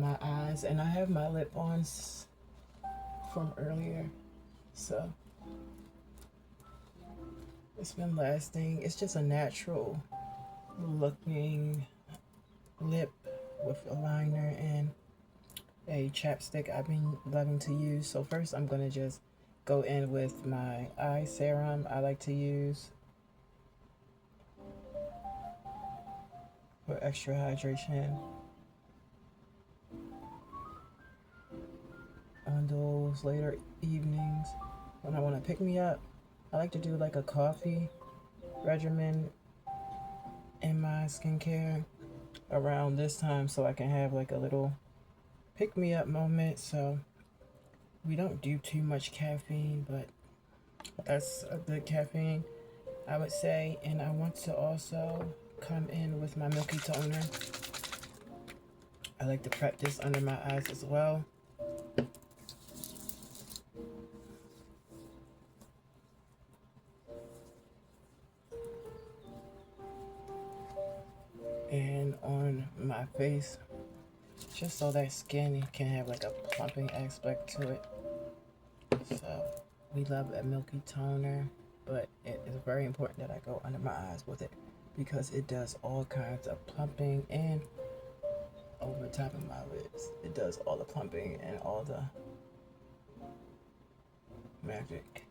my eyes, and I have my lip ons from earlier, so it's been lasting. It's just a natural looking lip with a liner and a chapstick I've been loving to use. So first I'm gonna just go in with my eye serum I like to use for extra hydration on those later evenings when I want to pick me up. I like to do like a coffee regimen in my skincare around this time so I can have like a little pick me up moment. So we don't do too much caffeine, but that's a good caffeine, I would say. And I want to also come in with my Milky Toner. I like to prep this under my eyes as well. And on my face, just so that skin can have like a plumping aspect to it. So we love a Milky Toner, but it is very important that I go under my eyes with it because it does all kinds of plumping, and over top of my lids it does all the plumping and all the magic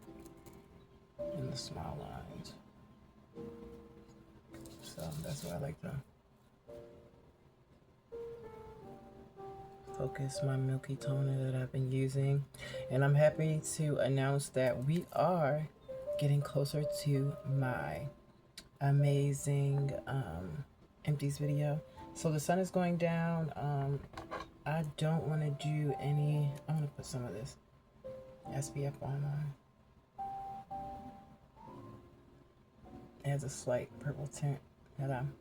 in the smile lines. So that's why I like to focus my Milky Toner that I've been using. And I'm happy to announce that we are getting closer to my amazing empties video. So the sun is going down. I don't want to do any, I'm going to put some of this SPF on. It has a slight purple tint that I'm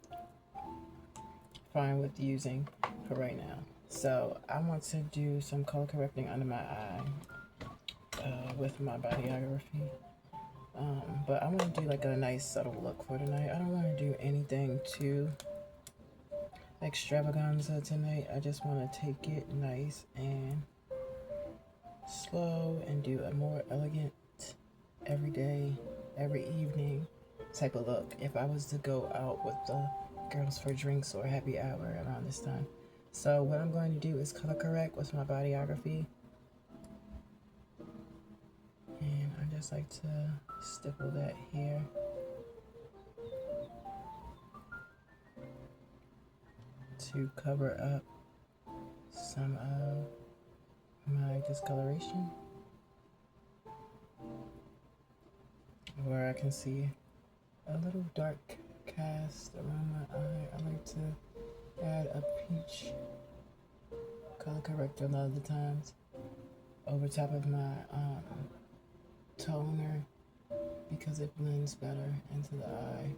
fine with using for right now. So I want to do some color correcting under my eye with my Bodyography. But I want to do like a nice subtle look for tonight. I don't want to do anything too extravaganza tonight. I just want to take it nice and slow and do a more elegant every day, every evening type of look if I was to go out with the girls for drinks or happy hour around this time. So what I'm going to do is color correct with my Bodyography. And I just like to stipple that here. To cover up some of my discoloration. Where I can see a little dark cast around my eye. I like to add a peach color corrector a lot of the times over top of my toner because it blends better into the eye.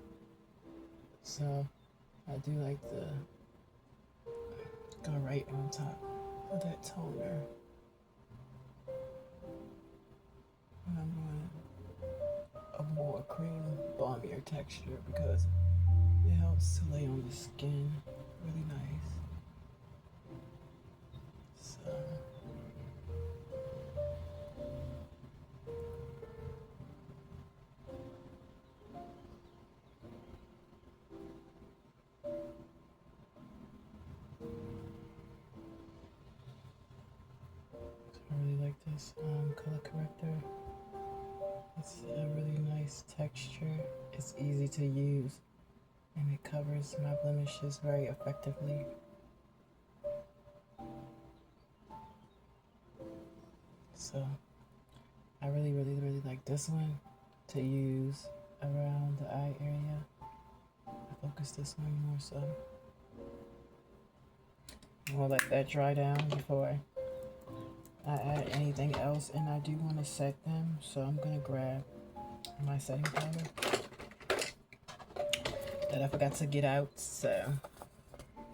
So I do like to go right on top of that toner. And I'm going a more cream balmier texture because it helps to lay on the skin really nice. So I really like this color corrector. It's a really nice texture. It's easy to use and it covers my blemishes very effectively. So I really like this one to use around the eye area. I focus this one more so. I'm gonna let that dry down before I add anything else, and I do want to set them, so I'm gonna grab my setting powder that I forgot to get out. So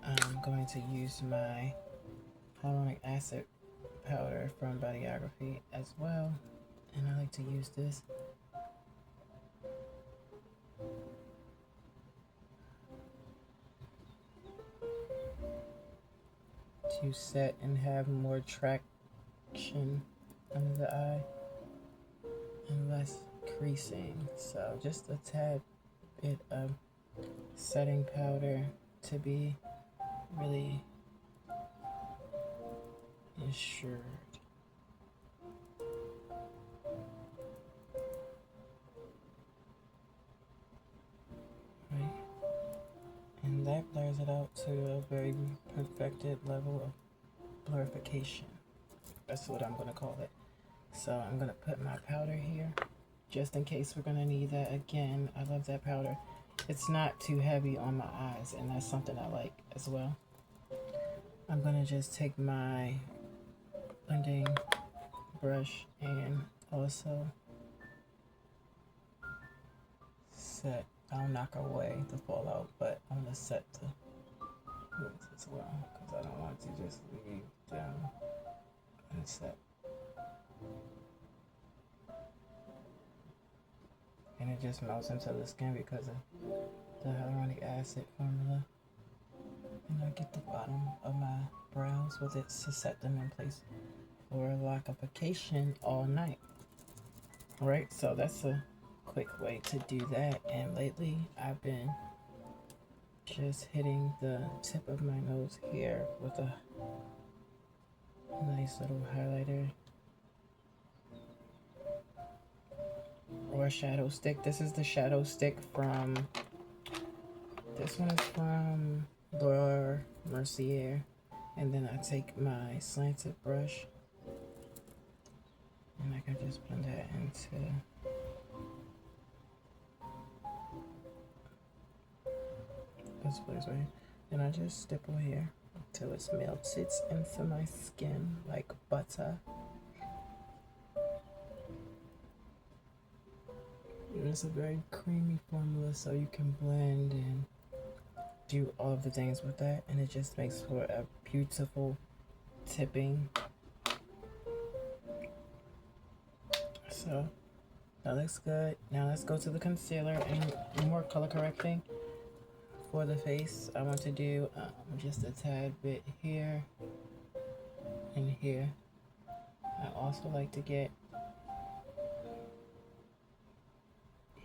I'm going to use my hyaluronic acid powder from Bodyography as well, and I like to use this to set and have more traction under the eye and less creasing. So just a tad bit of setting powder to be really ensured. Right? And that blurs it out to a very perfected level of blurification. That's what I'm gonna call it. So I'm gonna put my powder here just in case we're gonna need that again. I love that powder. It's not too heavy on my eyes, and that's something I like as well. I'm gonna just take my blending brush and also set. I'll knock away the fallout, but I'm gonna set the hoods as well because I don't want to just leave them unset. And it just melts into the skin because of the hyaluronic acid formula. And I get the bottom of my brows with it to set them in place for lockification all night. Alright, so that's a quick way to do that. And lately I've been just hitting the tip of my nose here with a nice little highlighter or a shadow stick. This is the shadow stick from, this one is from Laura Mercier. And then I take my slanted brush and I can just blend that into this place right here. And I just stipple here until it's melted into my skin like butter. And it's a very creamy formula, so you can blend and do all of the things with that, and it just makes for a beautiful tipping. So that looks good. Now let's go to the concealer and more color correcting for the face. I want to do just a tad bit here and here. I also like to get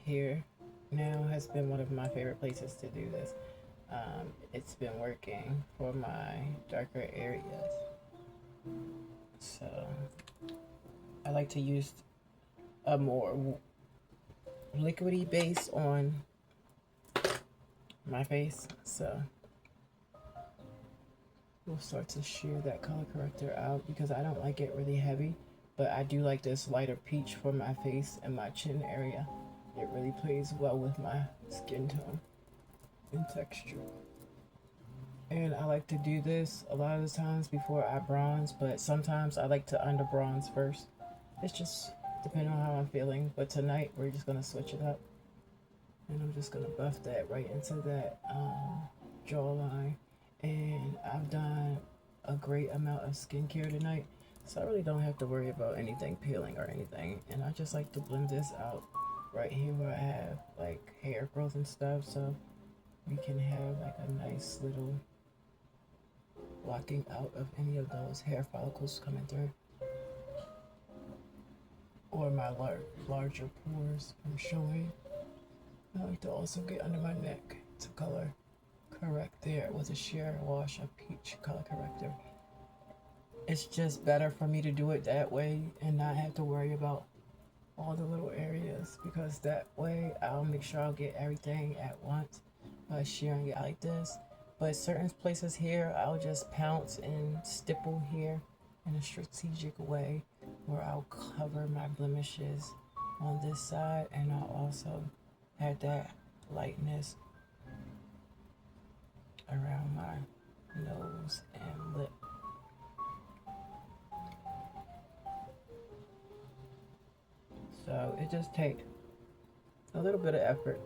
here. Now has been one of my favorite places to do this. It's been working for my darker areas. So I like to use a more liquidy base on my face. So we'll start to shear that color corrector out because I don't like it really heavy, but I do like this lighter peach for my face and my chin area. It really plays well with my skin tone and texture. And I like to do this a lot of the times before I bronze, but sometimes I like to under bronze first. It's just depending on how I'm feeling. But tonight we're just gonna switch it up, and I'm just gonna buff that right into that jawline. And I've done a great amount of skincare tonight, so I really don't have to worry about anything peeling or anything. And I just like to blend this out right here where I have like hair growth and stuff, so we can have like a nice little blocking out of any of those hair follicles coming through, or my larger pores from showing. I like to also get under my neck to color correct there with a sheer wash of peach color corrector. It's just better for me to do it that way and not have to worry about all the little areas, because that way I'll make sure I'll get everything at once by shearing it like this. But certain places here I'll just pounce and stipple here in a strategic way where I'll cover my blemishes on this side, and I'll also add that lightness around my nose and lip. So it just takes a little bit of effort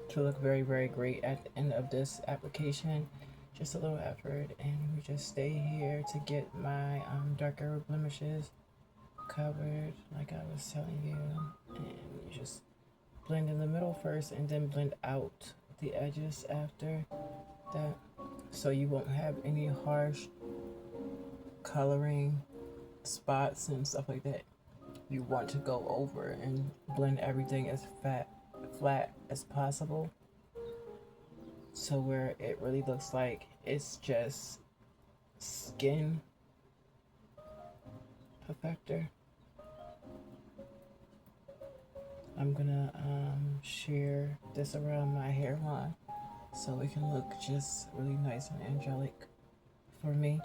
to look very, very great at the end of this application. Just a little effort, and we just stay here to get my darker blemishes covered like I was telling you. And you just blend in the middle first and then blend out the edges after that. so you won't have any harsh coloring spots and stuff like that. You want to go over and blend everything as flat as possible, so where it really looks like it's just skin perfector. I'm gonna share this around my hairline so it can look just really nice and angelic for me.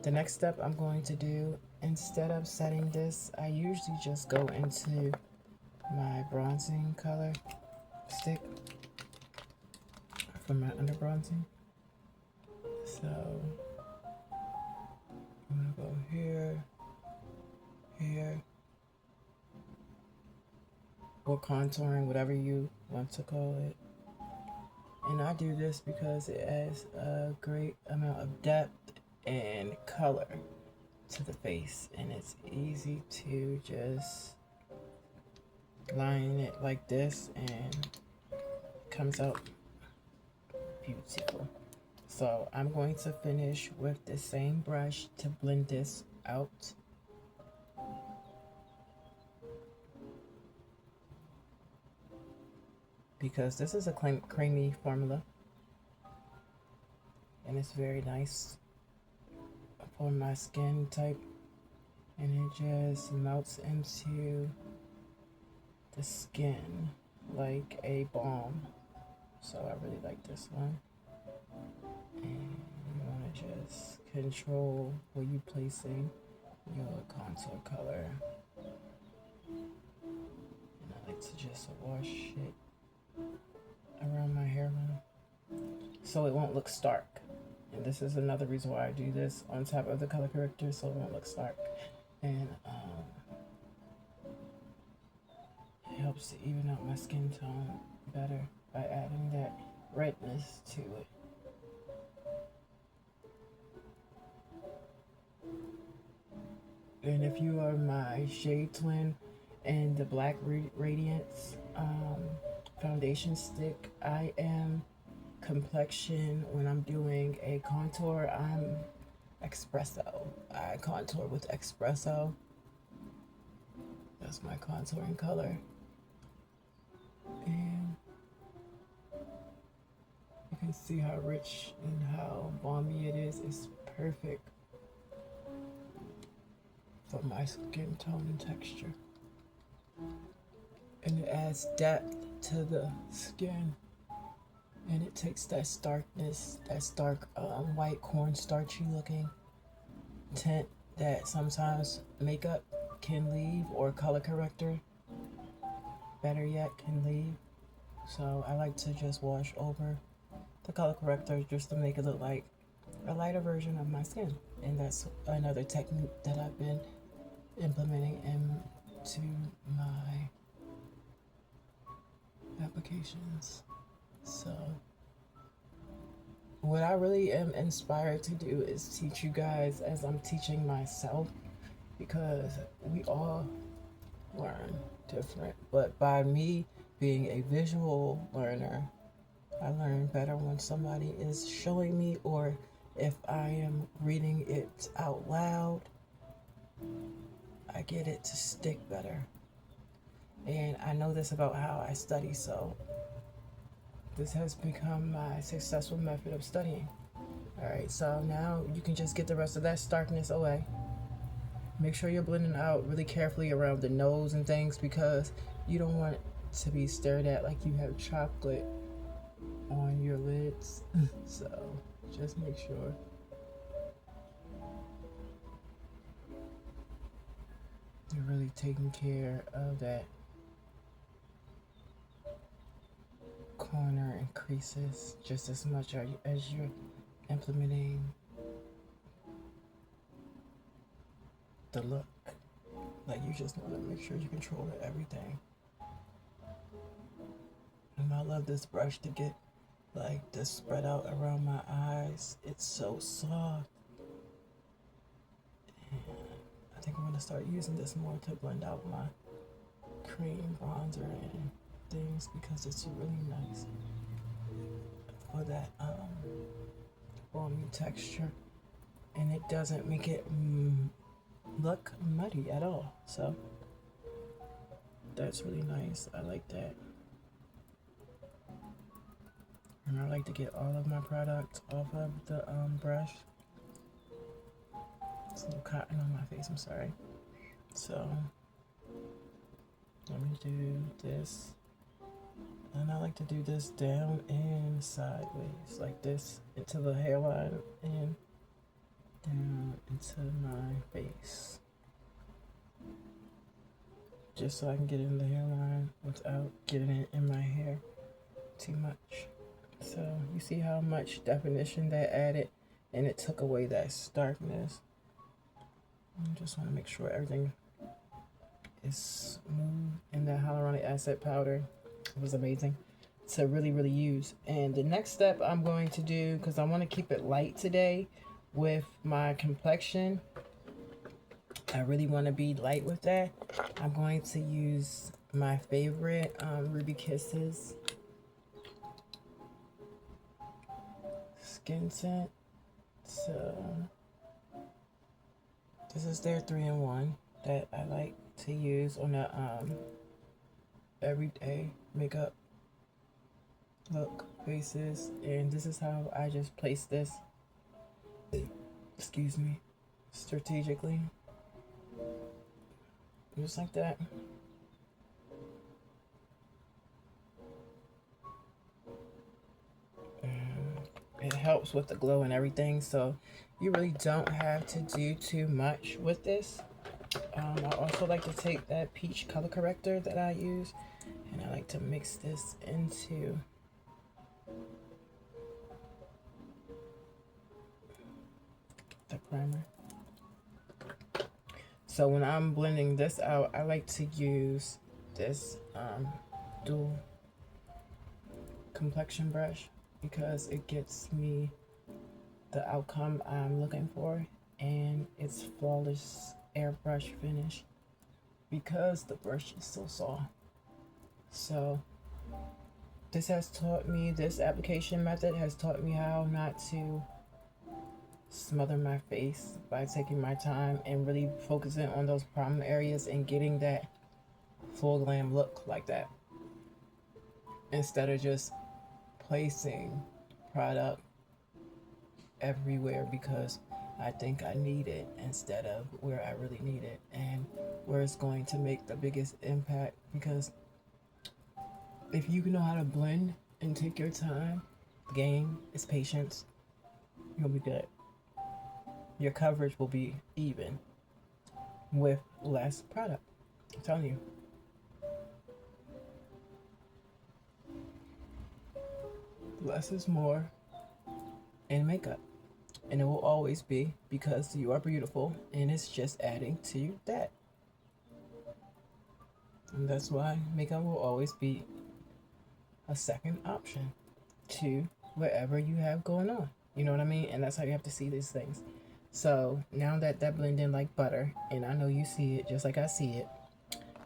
The next step I'm going to do, instead of setting this, I usually just go into my bronzing color stick for my under bronzing. So I'm gonna go here, here, or contouring, whatever you want to call it. And I do this because it adds a great amount of depth and color to the face, and it's easy to just line it like this and it comes out beautiful. So I'm going to finish with the same brush to blend this out. Because this is a creamy formula and it's very nice for my skin type, and it just melts into the skin like a balm. So I really like this one. And you want to just control where you placing your contour color. And I like to just wash it around my hairline so it won't look stark. And this is another reason why I do this on top of the color corrector, so it won't look stark. And it helps to even out my skin tone better by adding that redness to it. And if you are my shade twin and the Black Radiance foundation stick, I am complexion. When I'm doing a contour, I'm espresso. I contour with espresso. That's my contouring color. And you can see how rich and how balmy it is. It's perfect for my skin tone and texture. And it adds depth to the skin. And it takes that starkness, that stark white cornstarchy looking tint that sometimes makeup can leave, or color corrector, better yet, can leave. So I like to just wash over the color corrector just to make it look like a lighter version of my skin. And that's another technique that I've been implementing into my applications. So what I really am inspired to do is teach you guys as I'm teaching myself, because we all learn different. But by me being a visual learner, I learn better when somebody is showing me, or if I am reading it out loud, I get it to stick better. And I know this about how I study, so this has become my successful method of studying. Alright, so now you can just get the rest of that starkness away. Make sure you're blending out really carefully around the nose and things, because you don't want it to be stared at like you have chocolate on your lids. So just make sure. You're really taking care of that corner and creases just as much as you're implementing the look. Like, you just want to make sure you control everything. And I love this brush to get like this spread out around my eyes. It's so soft. And I think I'm gonna start using this more to blend out my cream bronzer and things, because it's really nice for that balmy texture, and it doesn't make it look muddy at all. So that's really nice. I like that. And I like to get all of my product off of the brush. It's a little cotton on my face, I'm sorry. So let me do this. And I like to do this down and sideways, like this, into the hairline and down into my face. Just so I can get it in the hairline without getting it in my hair too much. So you see how much definition that added, and it took away that starkness. I just want to make sure everything is smooth, and that hyaluronic acid powder was amazing to really use. And the next step I'm going to do, because I want to keep it light today with my complexion, I really want to be light with that. I'm going to use my favorite Ruby Kisses skin tint. So this is their 3-in-1 that I like to use on the everyday makeup look basis. And this is how I just place this, excuse me, strategically, just like that. It helps with the glow and everything, so you really don't have to do too much with this. I also like to take that peach color corrector that I use, and I like to mix this into the primer. So when I'm blending this out, I like to use this dual complexion brush, because it gets me the outcome I'm looking for, and it's flawless airbrush finish because the brush is so soft. So this has taught me, this application method has taught me how not to smother my face by taking my time and really focusing on those problem areas and getting that full glam look like that, instead of just placing product everywhere because I think I need it instead of where I really need it and where it's going to make the biggest impact. Because if you know how to blend and take your time, the game is patience, you'll be good. Your coverage will be even with less product. I'm telling you. Less is more in makeup, and it will always be, because you are beautiful, and it's just adding to that. And that's why makeup will always be a second option to whatever you have going on. You know what I mean? And that's how you have to see these things. So now that blend in like butter, and I know you see it just like I see it,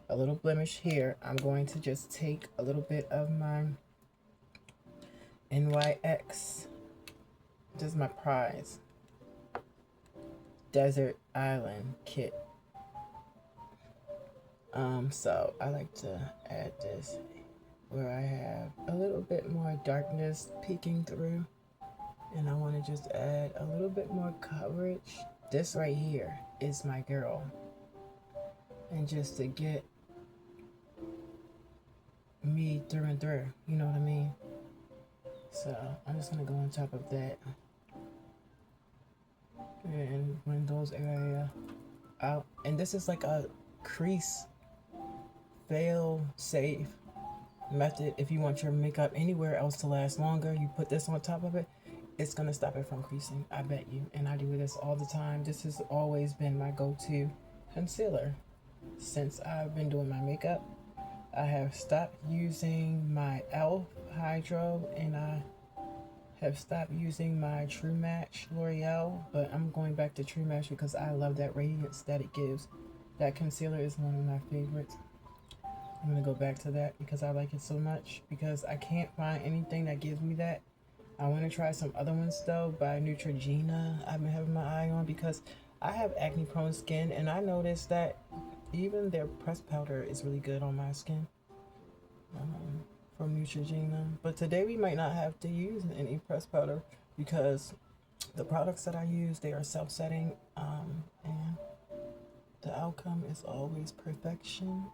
a little blemish here, I'm going to just take a little bit of my NYX, this is my prize, Desert Island Kit. So I like to add this where I have a little bit more darkness peeking through, and I want to just add a little bit more coverage. This right here is my girl, and just to get me through and through, you know what I mean? So I'm just gonna go on top of that and blend those area out. And this is like a crease fail safe method. If you want your makeup anywhere else to last longer, you put this on top of it, it's gonna stop it from creasing, I bet you. And I do this all the time. This has always been my go-to concealer since I've been doing my makeup. I have stopped using my e.l.f. Hydro, and I have stopped using my True Match L'Oreal, but I'm going back to True Match because I love that radiance that it gives. That concealer is one of my favorites. I'm gonna go back to that because I like it so much, because I can't find anything that gives me that I want to try some other ones though by Neutrogena. I've been having my eye on because I have acne prone skin, and I noticed that even their pressed powder is really good on my skin, from Neutrogena. But today we might not have to use any pressed powder because the products that I use, they are self-setting, and the outcome is always perfection.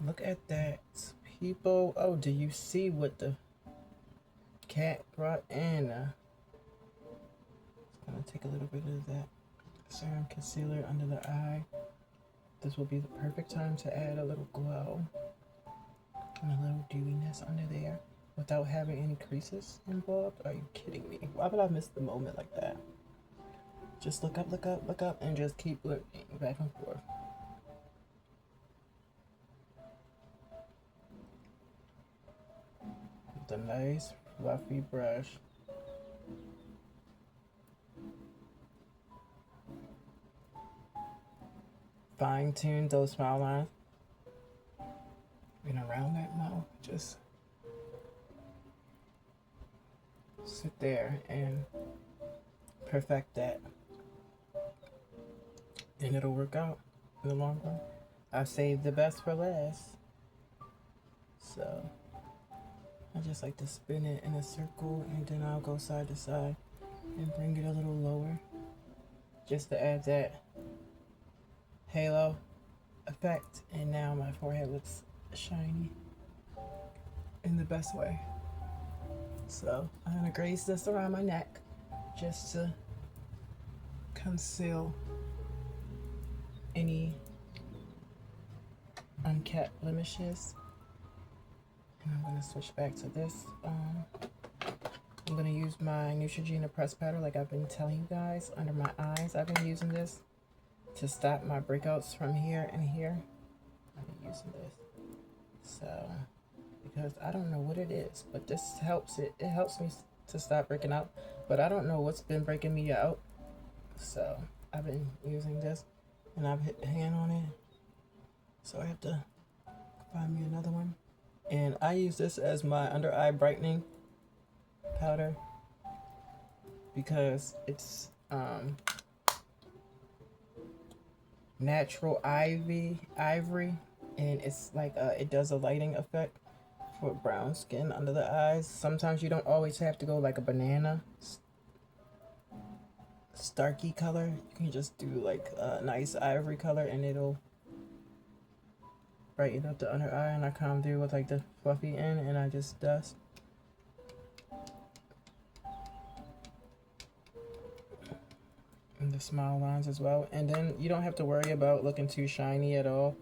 Look at that, people. Oh, do you see what the cat brought in? Just gonna take a little bit of that serum concealer under the eye. This will be the perfect time to add a little glow and a little dewiness under there without having any creases involved. Are you kidding me? Why would I miss the moment like that? Just look up, look up, look up, and just keep looking back and forth. With a nice fluffy brush. Fine tune those smile lines. And around that mouth, just sit there and perfect that. And it'll work out in the long run. I saved the best for last. So I just like to spin it in a circle, and then I'll go side to side and bring it a little lower just to add that halo effect. And now my forehead looks shiny in the best way. So I'm gonna graze this around my neck just to conceal any unkept blemishes. And I'm gonna switch back to this. I'm gonna use my Neutrogena press powder like I've been telling you guys under my eyes. I've been using this to stop my breakouts from here and here. I've been using this. So, because I don't know what it is, but this helps it helps me to stop breaking out, but I don't know what's been breaking me out. So I've been using this, and I've hit the hand on it, so I have to find me another one. And I use this as my under eye brightening powder because it's natural ivory, and it's like it does a lighting effect for brown skin under the eyes. Sometimes you don't always have to go like a banana starky color. You can just do like a nice ivory color, and it'll brighten up the under eye. And I come through with like the fluffy end, and I just dust. And the smile lines as well. And then you don't have to worry about looking too shiny at all.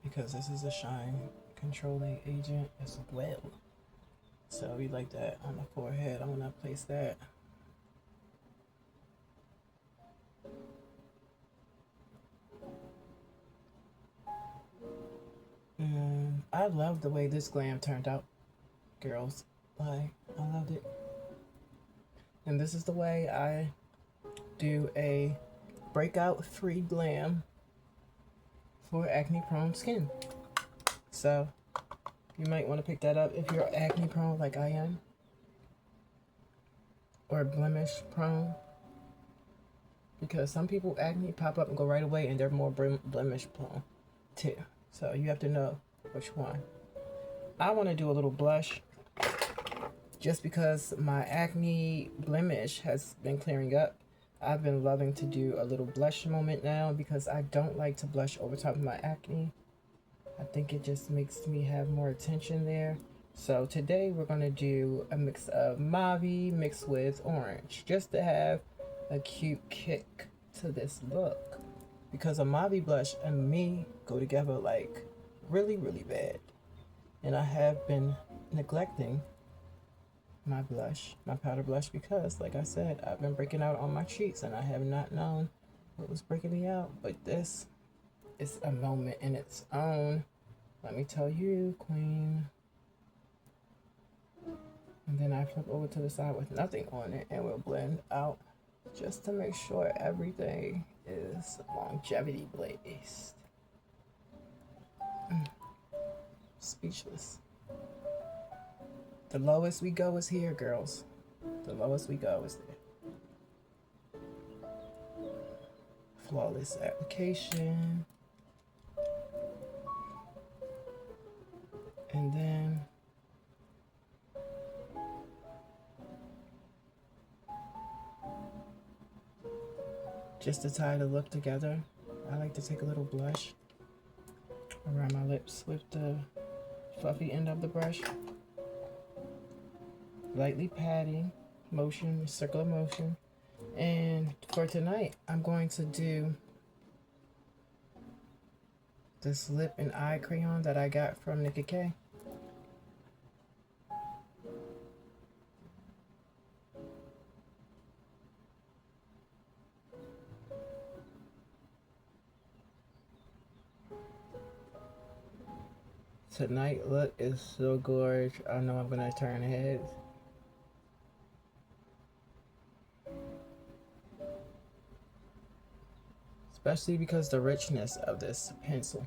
Because this is a shine controlling agent as well. So we like that on the forehead. I'm gonna place that. And I love the way this glam turned out, girls. I loved it. And this is the way I do a breakout free glam for acne prone skin. So you might want to pick that up if you're acne prone like I am, or blemish prone, because some people acne pop up and go right away, and they're more blemish prone too. So you have to know which one. I want to do a little blush just because my acne blemish has been clearing up. I've been loving to do a little blush moment now because I don't like to blush over top of my acne. I think it just makes me have more attention there. So today we're going to do a mix of mauve mixed with orange just to have a cute kick to this look. Because a mauve blush and me go together like really, really bad. And I have been neglecting my blush, my powder blush, because like I said, I've been breaking out on my cheeks and I have not known what was breaking me out. But this is a moment in its own. Let me tell you, queen. And then I flip over to the side with nothing on it, and we'll blend out just to make sure everything is longevity based. Speechless. The lowest we go is here, girls. The lowest we go is there. Flawless application. And then just to tie the look together, I like to take a little blush around my lips with the fluffy end of the brush. Lightly patting, motion, circular motion. And for tonight, I'm going to do this lip and eye crayon that I got from Nicka K. Tonight look is so gorgeous. I know I'm gonna turn heads. Especially because the richness of this pencil.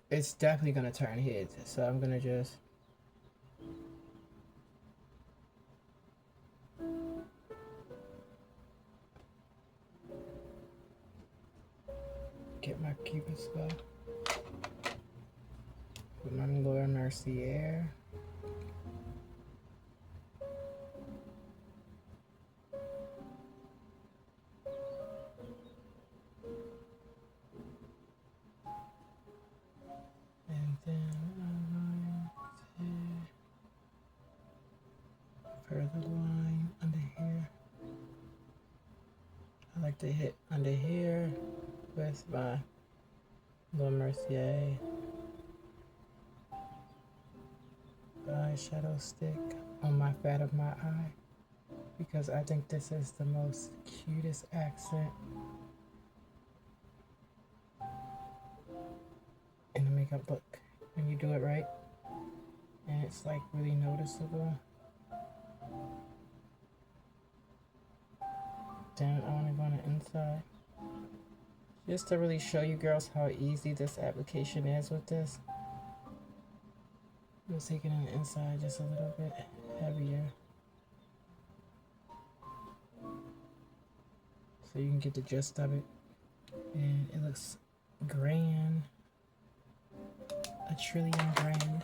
It's definitely gonna turn heads, so I'm gonna just get my Cupid's bow with my Laura Mercier. And then I'm going to further line under here. I like to hit under here with my Laura Mercier eyeshadow stick on my fat of my eye, because I think this is the most cutest accent in the makeup look when you do it right, and it's like really noticeable. Then I want to go on the inside just to really show you girls how easy this application is with this. I'm taking it on the inside just a little bit heavier so you can get the gist of it, and it looks grand, a trillion grand.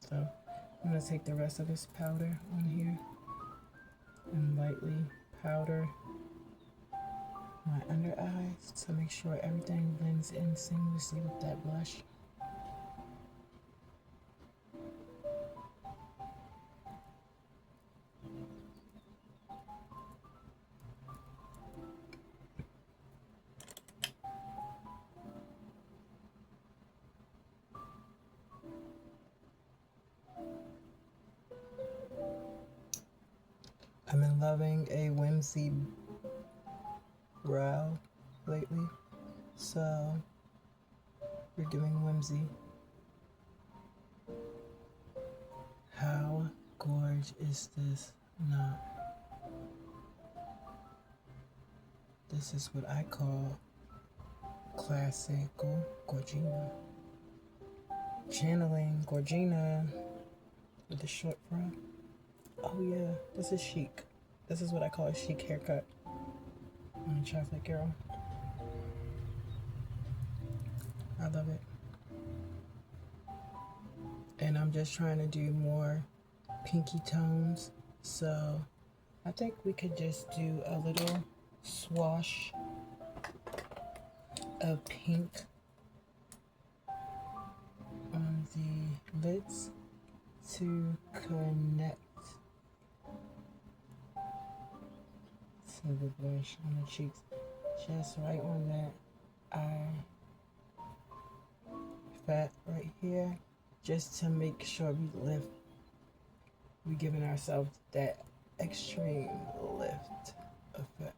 So I'm gonna take the rest of this powder on here and lightly powder my under eyes to make sure everything blends in seamlessly with that blush. I've been loving a whimsy brow lately, so we're doing whimsy. How gorgeous is this not? This is what I call classical Gorgina. Channeling Gorgina with the short fro. Oh yeah, this is chic. This is what I call a chic haircut. I'm a chocolate girl. I love it. And I'm just trying to do more pinky tones. So I think we could just do a little swash of pink on the lids to connect to the blush on the cheeks, just right on that eye fat right here, just to make sure we giving ourselves that extreme lift effect.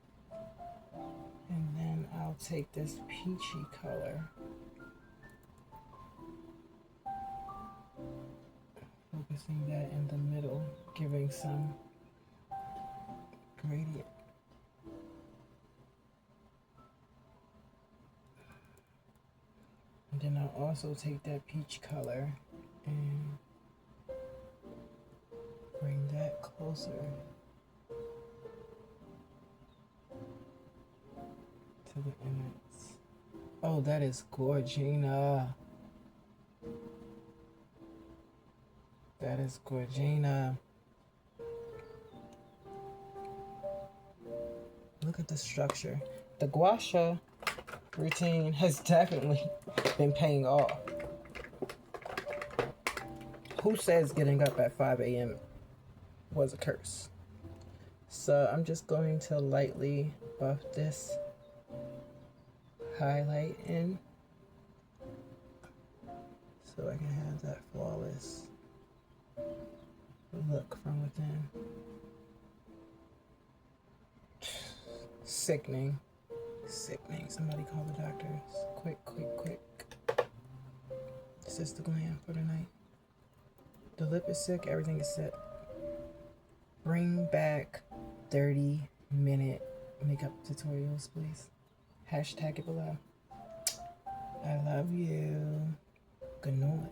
And then I'll take this peachy color, focusing that in the middle, giving some gradient Then I'll also take that peach color and bring that closer to the innards. Oh, that is Gorgina. That is Gorgina. Look at the structure. The gua sha routine has definitely been paying off. Who says getting up at 5 a.m. was a curse? So I'm just going to lightly buff this highlight in so I can have that flawless look from within. Sickening. Sickening. Somebody call the doctors. Quick, quick, quick. This is the glam for the night. The lip is sick. Everything is set. Bring back 30-minute makeup tutorials, please. Hashtag it below. I love you. Good night.